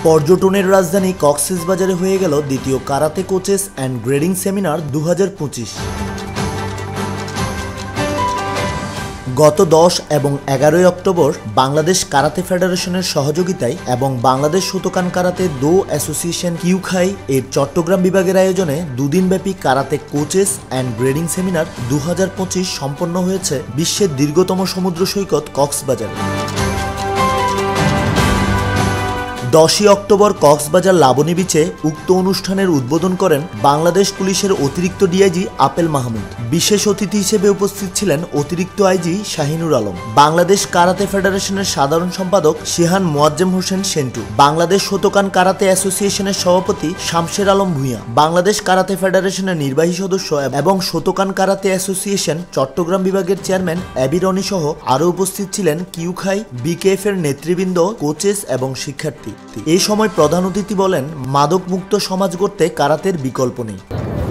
পর্যটনের রাজধানী কক্সবাজারে হয়ে গেল দ্বিতীয় karate coaches and grading seminar 2025। গত 10 এবং 11 অক্টোবর বাংলাদেশ কারাতে ফেডারেশনের সহযোগিতায় এবং Bangladesh Shotokan karate do association Kyokai এর চট্টগ্রাম বিভাগের আয়োজনে দুদিনব্যাপী karate coaches and grading seminar 2025 সম্পন্ন হয়েছে বিশ্বের দীর্ঘতম সমুদ্র সৈকত কক্সবাজারে। 10 অক্টোবর কক্সবাজার লাবণী বিচে উক্ত অনুষ্ঠানের উদ্বোধন করেন বাংলাদেশ পুলিশের অতিরিক্ত ডিআইজি আপেল মাহমুদ। বিশেষ অতিথি হিসেবে উপস্থিত ছিলেন অতিরিক্ত আইজি শাহিনুর আলম, বাংলাদেশ কারাতে ফেডারেশনের সাধারণ সম্পাদক শিহান মোয়াজ্জেম হোসেন সেন্টু, বাংলাদেশ শোতোকান কারাতে অ্যাসোসিয়েশনের সভাপতি শামশের আলম ভূঁইয়া, বাংলাদেশ কারাতে ফেডারেশনের নির্বাহী সদস্য এবং শোতোকান কারাতে অ্যাসোসিয়েশন চট্টগ্রাম বিভাগের চেয়ারম্যান এবি রনি সহ আরও উপস্থিত ছিলেন কিউখাই, বিকেএফ এর নেতৃবৃন্দ, কোচেস এবং শিক্ষার্থী। এই সময় প্রধান অতিথি বলেন, মাদক মুক্ত সমাজ গড়তে কারাতের বিকল্প নেই।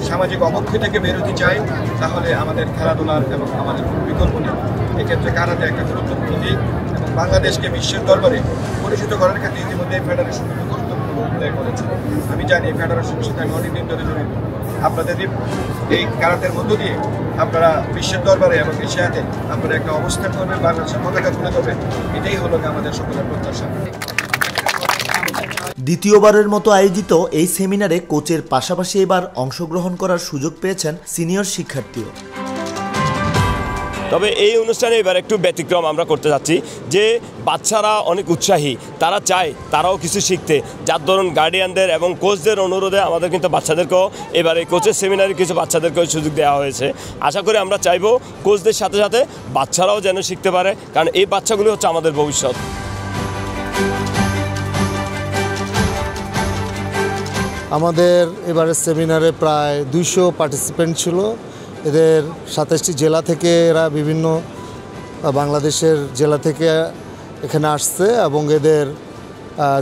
সামাজিক অবক্ষয়টাকে বিরোধী চাই, তাহলে আমাদের খেলাধুলার এবং আমাদের বিকল্প নেই। এক্ষেত্রে কারাতে একটা গুরুত্বপূর্ণ দিক এবং বাংলাদেশকে বিশ্বের দরবারে পরিচিত করার ক্ষেত্রে ইতিমধ্যে ফেডারেশন গুরুত্বপূর্ণ ভূমিকা করেছে। আমি জানি ফেডারেশনের সাথে আমি অনেকদিন ধরে জড়িত। আপনাদের এই কারাতের মধ্য দিয়ে আপনারা বিশ্বের দরবারে এবং এশিয়াতে আপনারা একটা অবস্থান করবেন, বাংলাদেশের পতাকা তুলে ধরবেন, এটাই হলো আমাদের সকলের প্রত্যাশা। দ্বিতীয়বারের মতো আয়োজিত এই সেমিনারে কোচের পাশাপাশি এবার অংশগ্রহণ করার সুযোগ পেয়েছেন সিনিয়র শিক্ষার্থীও। তবে এই অনুষ্ঠানে এবার একটু ব্যতিক্রম আমরা করতে যাচ্ছি, যে বাচ্চারা অনেক উৎসাহী, তারা চায় তারাও কিছু শিখতে, যার ধরুন গার্ডিয়ানদের এবং কোচদের অনুরোধে আমাদের কিন্তু বাচ্চাদেরকেও এবার এই কোচের সেমিনারে কিছু বাচ্চাদেরকেও সুযোগ দেওয়া হয়েছে। আশা করি আমরা চাইবো কোচদের সাথে সাথে বাচ্চারাও যেন শিখতে পারে, কারণ এই বাচ্চাগুলি হচ্ছে আমাদের ভবিষ্যৎ। আমাদের এবারের সেমিনারে প্রায় 200 পার্টিসিপেন্ট ছিল। এদের 27টি জেলা থেকে এরা বিভিন্ন বাংলাদেশের জেলা থেকে এখানে আসছে এবং এদের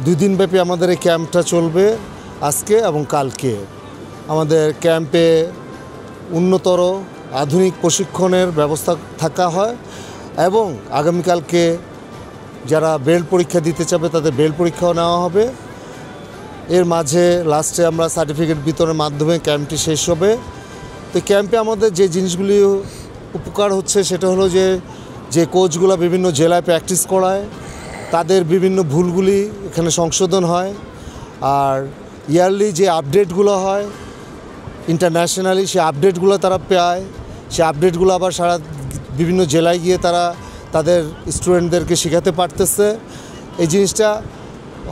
2 দিনব্যাপী আমাদের এই ক্যাম্পটা চলবে আজকে এবং কালকে। আমাদের ক্যাম্পে উন্নতর আধুনিক প্রশিক্ষণের ব্যবস্থা থাকা হয় এবং আগামীকালকে যারা বেল্ট পরীক্ষা দিতে চাবে তাদের বেল্ট পরীক্ষাও নেওয়া হবে। এর মাঝে লাস্টে আমরা সার্টিফিকেট বিতরণের মাধ্যমে ক্যাম্পটি শেষ হবে। তো ক্যাম্পে আমাদের যে জিনিসগুলি উপকার হচ্ছে সেটা হলো যে কোচগুলো বিভিন্ন জেলায় প্র্যাকটিস করায়, তাদের বিভিন্ন ভুলগুলি এখানে সংশোধন হয়, আর ইয়ারলি যে আপডেটগুলো হয় ইন্টারন্যাশনালি, সেই আপডেটগুলো তারা পায়। সেই আপডেটগুলো আবার সারা বিভিন্ন জেলায় গিয়ে তারা তাদের স্টুডেন্টদেরকে শেখাতে পারতেছে। এই জিনিসটা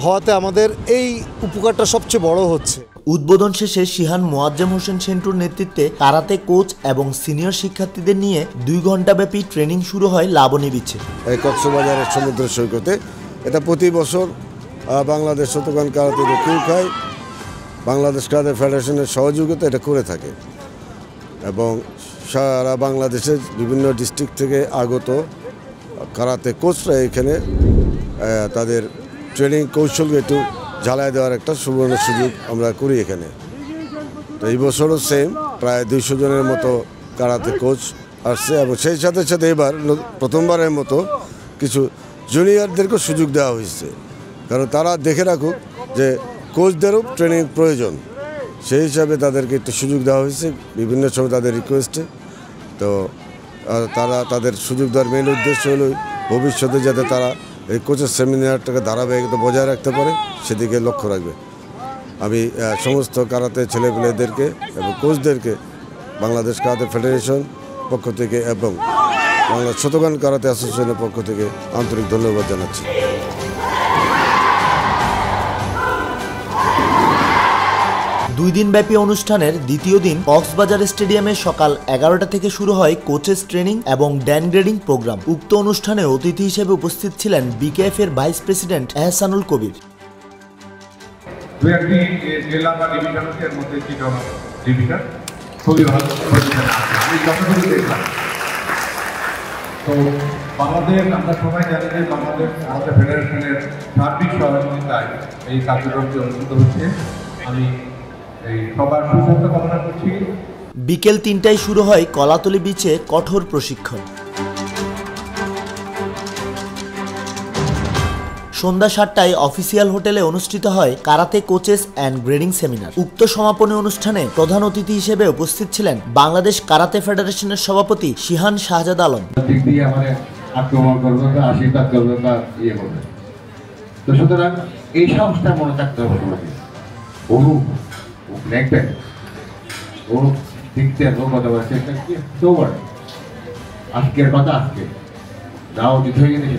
হওয়াতে আমাদের এই উপকারটা সবচেয়ে বড় হচ্ছে। উদ্বোধন শেষে শিহান মোয়াজ্জেম হোসেন সেন্টুর নেতৃত্বে কারাতে কোচ এবং সিনিয়র শিক্ষার্থীদের নিয়ে 2 ঘণ্টাব্যাপী ট্রেনিং শুরু হয় লাবণী বিচে। এই কক্সবাজারের সমুদ্র সৈকতে এটা প্রতি বছর Bangladesh Shotokan karate Kyokai, Bangladesh karate ফেডারেশনের সহযোগিতা এটা করে থাকে এবং সারা বাংলাদেশের বিভিন্ন ডিস্ট্রিক্ট থেকে আগত কারাতে কোচরা এখানে তাদের ট্রেনিং কৌশলকে একটু ঝালাই দেওয়ার একটা সুবর্ণ সুযোগ আমরা করি এখানে। তো এই বছরও সেম প্রায় 200 জনের মতো কারাতে কোচ আসছে এবং সেই সাথে সাথে এবার প্রথমবারের মতো কিছু জুনিয়রদেরকেও সুযোগ দেওয়া হয়েছে, কারণ তারা দেখে রাখুক যে কোচদেরও ট্রেনিং প্রয়োজন, সেই হিসাবে তাদেরকে একটু সুযোগ দেওয়া হয়েছে বিভিন্ন সময় তাদের রিকোয়েস্টে। তো তারা তাদের সুযোগ দেওয়ার মেন উদ্দেশ্য হলো ভবিষ্যতে যাতে তারা এই কোচের সেমিনারটাকে ধারাবাহিকতা বজায় রাখতে পারে সেদিকে লক্ষ্য রাখবে। আমি সমস্ত কারাতে ছেলেপেলেদেরকে এবং কোচদেরকে বাংলাদেশ কারাতে ফেডারেশন পক্ষ থেকে এবং বাংলাদেশ শোতোকান কারাতে অ্যাসোসিয়েশনের পক্ষ থেকে আন্তরিক ধন্যবাদ জানাচ্ছি। দুই দিনব্যাপী অনুষ্ঠানের দ্বিতীয় দিন কক্সবাজার স্টেডিয়ামে সকাল 11টা থেকে শুরু হয় কোচেস ট্রেনিং এবং ড্যান গ্রেডিং প্রোগ্রাম। উক্ত অনুষ্ঠানে অতিথি হিসেবে উপস্থিত ছিলেন বিকেএফ এর ভাইস প্রেসিডেন্ট এহসানুল কবির। বাংলাদেশ আমরা সবাই জানি যে বাংলাদেশ কারাতে ফেডারেশনের সার্বিক সহযোগিতায় এই কার্যক্রমটি অনুষ্ঠিত হচ্ছে। আমি সবার সুস্বাস্থ্য কামনা করছি। বিকেল 3টায় শুরু হয় কলাতলী বিচে কঠোর প্রশিক্ষণ। সন্ধ্যা 7টায় অফিসিয়াল হোটেলে অনুষ্ঠিত হয় karate coaches and grading seminar. উক্ত সমাপনী অনুষ্ঠানে প্রধান অতিথি হিসেবে উপস্থিত ছিলেন বাংলাদেশ কারাতে ফেডারেশনের সভাপতি শিহান শাহজাদ আলম। আক্রমণ করবে বা আশীর্বাদ করবে বা ইয়ে করবে, তো সুতরাং এই সংস্থা মনে থাকতে হবে ও দেখবেন ও দেখতে কথা বলছে তো বলে আজকের কথা আজকে যাও উচিত হয়ে গেছে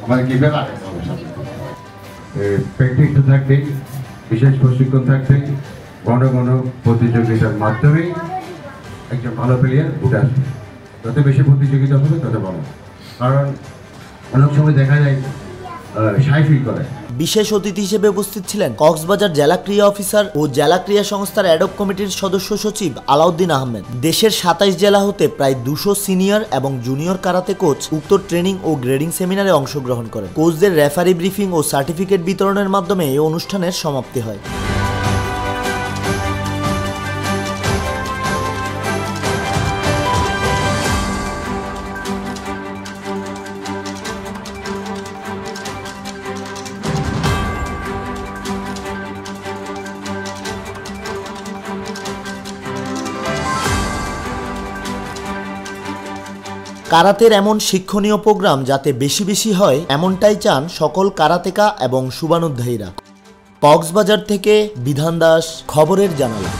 আমাদের কি ব্যাপার প্র্যাকটিসটা থাকবে, বিশেষ প্রশিক্ষণ থাকবে, ঘন ঘন প্রতিযোগিতার মাধ্যমে একজন ভালো প্লেয়ার উঠে আসবে। যত বেশি প্রতিযোগিতা হবে তত ভালো, কারণ অনেক সময় দেখা যায় সাইফিল করে। বিশেষ অতিথি হিসেবে উপস্থিত ছিলেন কক্সবাজার জেলা ক্রীড়া অফিসার ও জেলা ক্রীড়া সংস্থার অ্যাডক কমিটির সদস্য সচিব আলাউদ্দিন আহমেদ। দেশের 27 জেলা হতে প্রায় 200 সিনিয়র এবং জুনিয়র কারাতে কোচ উক্ত ট্রেনিং ও গ্রেডিং সেমিনারে অংশগ্রহণ করেন। কোচদের রেফারি ব্রিফিং ও সার্টিফিকেট বিতরণের মাধ্যমে এই অনুষ্ঠানের সমাপ্তি হয়। কারাতের এমন শিক্ষণীয় প্রোগ্রাম যাতে বেশি বেশি হয় এমনটাই চান সকল কারাতেকা এবং শুভানুধ্যায়ীরা। কক্সবাজার থেকে বিধান দাস, খবরের জানালা।